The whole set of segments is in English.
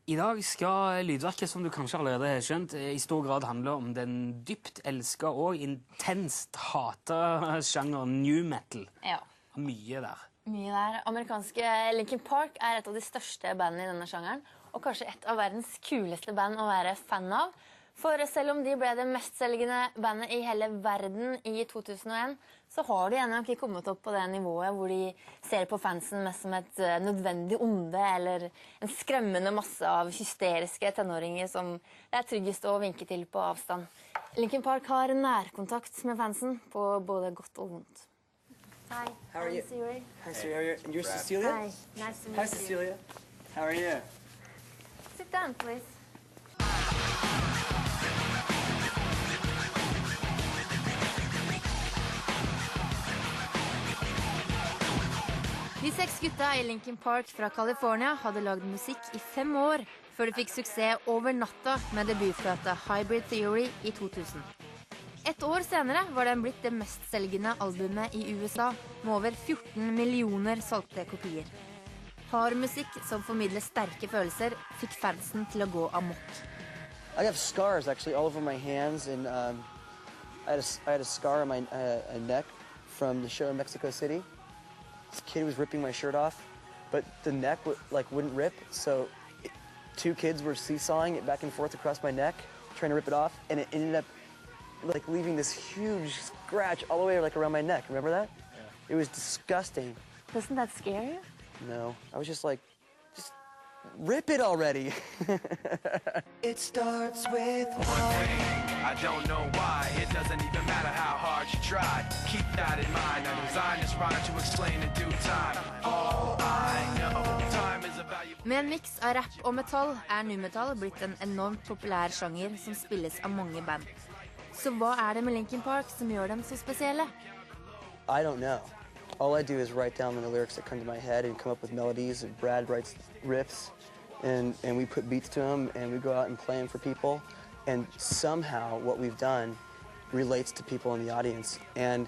I dag skal lydverket, som du kanskje allerede har skjønt, i stor grad handle om den dypt elsket og intenst hatet sjangeren new metal. Ja. Mye der. Mye der. Amerikanske Linkin Park er et av de største bandene i denne sjangeren, og kanskje et av verdens kuleste band å være fan av. For selv om de ble det mestselgende bandet i hele verden i 2001, så har de ennå ikke kommet opp på det nivået hvor de ser på fansen mest som et nødvendig onde eller en skremmende masse av hysteriske tenåringer som det er tryggest å vinke til på avstand. Linkin Park har nærkontakt med fansen på både godt og vondt. Hi, How are you? Siri. Hi, Siri. How are you? And you're Cecilia? Hi, nice to meet Hi, you. Cecilia. How are you? Sit down, please. De 6 gutta i Linkin Park fra California hadde laget musikk i 5 år før de fikk suksess over natta med debutplata Hybrid Theory i 2000. Et år senere var den blitt det mestselgende albumet i USA med over 14 millioner solgte kopier. Hard musikk som formidler sterke følelser fikk fansen til å gå amok. I have scars actually all over my hands, and I had a scar on my neck from the show in Mexico City. This kid was ripping my shirt off, but the neck wouldn't rip, so 2 kids were seesawing it back and forth across my neck, trying to rip it off, and it ended up leaving this huge scratch all the way around my neck. Remember that? Yeah. It was disgusting. Doesn't that scare you? No, I was just just rip it already. It starts with one thing. I don't know why. It doesn't even matter how hard you try. Keep that in mind. I designed this rhyme to explain in due time. All I know, time is a valuable. Med en mix av rap og metall nu metal blitt en enormt populær sjanger som spilles av mange band. Så hva det med Linkin Park som gjør dem så spesielle? I don't know. All I do is write down the lyrics that come to my head and come up with melodies, and Brad writes riffs, and we put beats to them, and we go out and play them for people, and somehow what we've done relates to people in the audience, and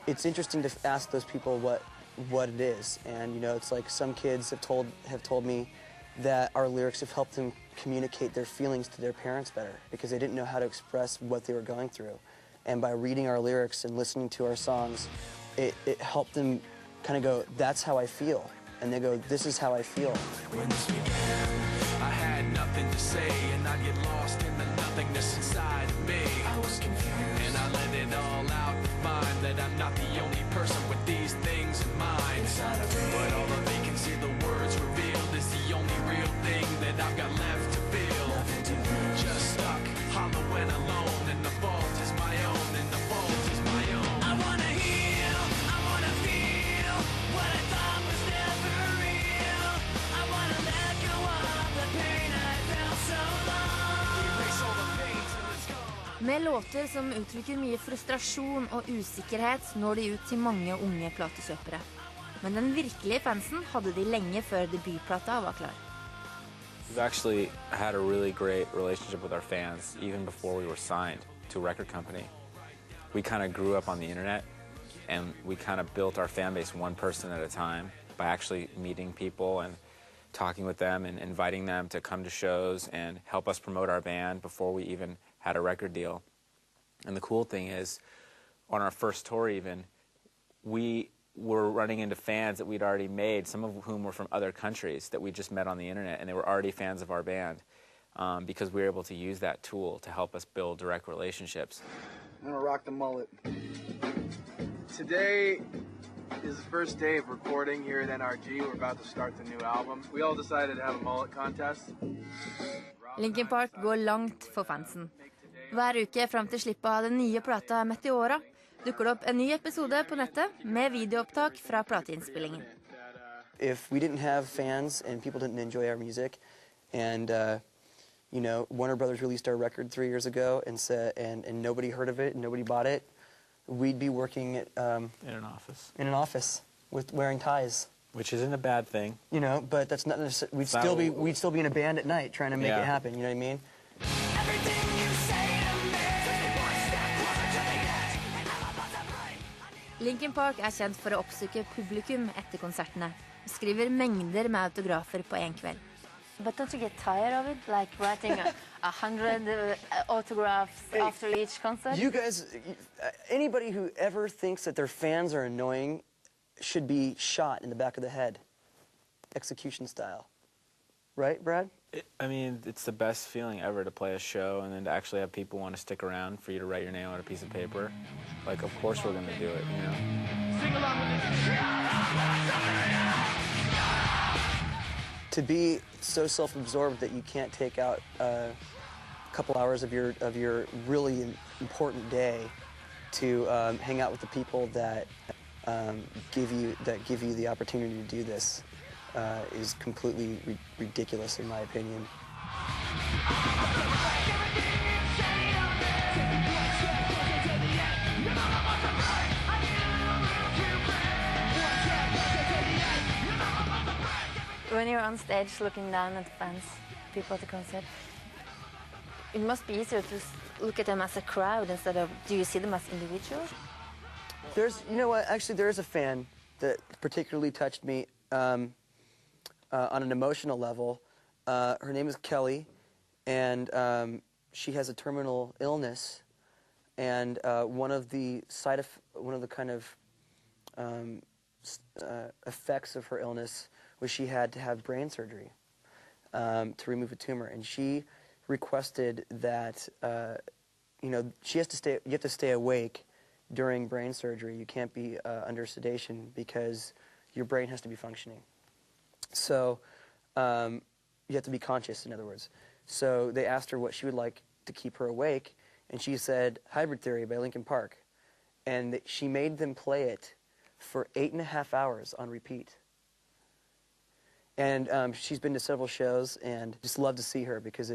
it's interesting to ask those people what it is, and it's like some kids have told me that our lyrics have helped them communicate their feelings to their parents better because they didn't know how to express what they were going through, and by reading our lyrics and listening to our songs, it helped them kind of go, that's how I feel. And they go, this is how I feel. When this began, I had nothing to say, and I get lost in the nothingness inside of me. I was confused, and I let it all out to find that I'm not the only person with these things in mind. Inside of me. But all the vacancy, the words revealed, is the only real thing that I've got left to feel. Just stuck, hollow and alone, and the fault is my own, and the fault is my own. I wanna heal, I wanna feel what I thought was never real. I wanna let go of the pain I felt so long. Erase all the pain till it's gone. Med låter som uttrykker mye frustrasjon og usikkerhet når de ut til mange unge platekjøpere. Men den virkelige fansen hadde de lenge før debutplata var klar. We've actually had a really great relationship with our fans even before we were signed to a record company. We kind of grew up on the internet, and we kind of built our fan base one person at a time by actually meeting people and talking with them and inviting them to come to shows and help us promote our band before we even had a record deal. And the cool thing is, on our first tour even, we were running into fans that we'd already made, some of whom were from other countries that we just met on the internet, and they were already fans of our band because we were able to use that tool to help us build direct relationships. I'm gonna rock the mullet. Today is the first day of recording here at NRK. We're about to start the new album. We all decided to have a mullet contest. Linkin Park går langt for fansen. Hver uke frem til slippet av den nye plata Meteora dukker det opp en ny episode på nettet med videoopptak fra plateinnspillingen. If we didn't have fans and people didn't enjoy our music, and Warner Brothers released our record 3 years ago and nobody heard of it and nobody bought it, we'd be working at in an office with wearing ties. Which isn't a bad thing. But that's not necessarily, we'd still be in a band at night trying to make it happen, you know what I mean? Everything you say to me, one step closer to the edge, and I'm about to break. Linkin Park kjent for å oppsøke publikum etter konsertene og skriver mengder med autografer på en kveld. But don't you get tired of it? Like writing 100 autographs after each concert? You guys, anybody who ever thinks that their fans are annoying should be shot in the back of the head, execution style. Right, Brad? I mean, it's the best feeling ever to play a show and then to actually have people want to stick around for you to write your name on a piece of paper. Like, of course we're going to do it, you know? Sing along with it. To be so self-absorbed that you can't take out a couple hours of your really important day to hang out with the people that give you the opportunity to do this is completely ridiculous, in my opinion. When you're on stage looking down at the fans, people at the concert, it must be easier to look at them as a crowd instead of, do you see them as individuals? You know what, actually there is a fan that particularly touched me on an emotional level. Her name is Kelly, and she has a terminal illness, and one of the kind of effects of her illness was she had to have brain surgery to remove a tumor, and she requested that you know, you have to stay awake during brain surgery. You can't be under sedation because your brain has to be functioning. So you have to be conscious, in other words. So they asked her what she would like to keep her awake, and she said Hybrid Theory by Linkin Park. And she made them play it for 8.5 hours on repeat. And she's been to several shows, and just love to see her because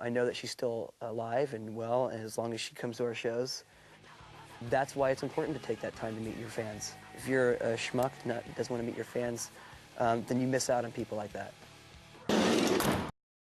I know that she's still alive and well, and as long as she comes to our shows. That's why it's important to take that time to meet your fans. If you're a schmuck that doesn't want to meet your fans, then you miss out on people like that.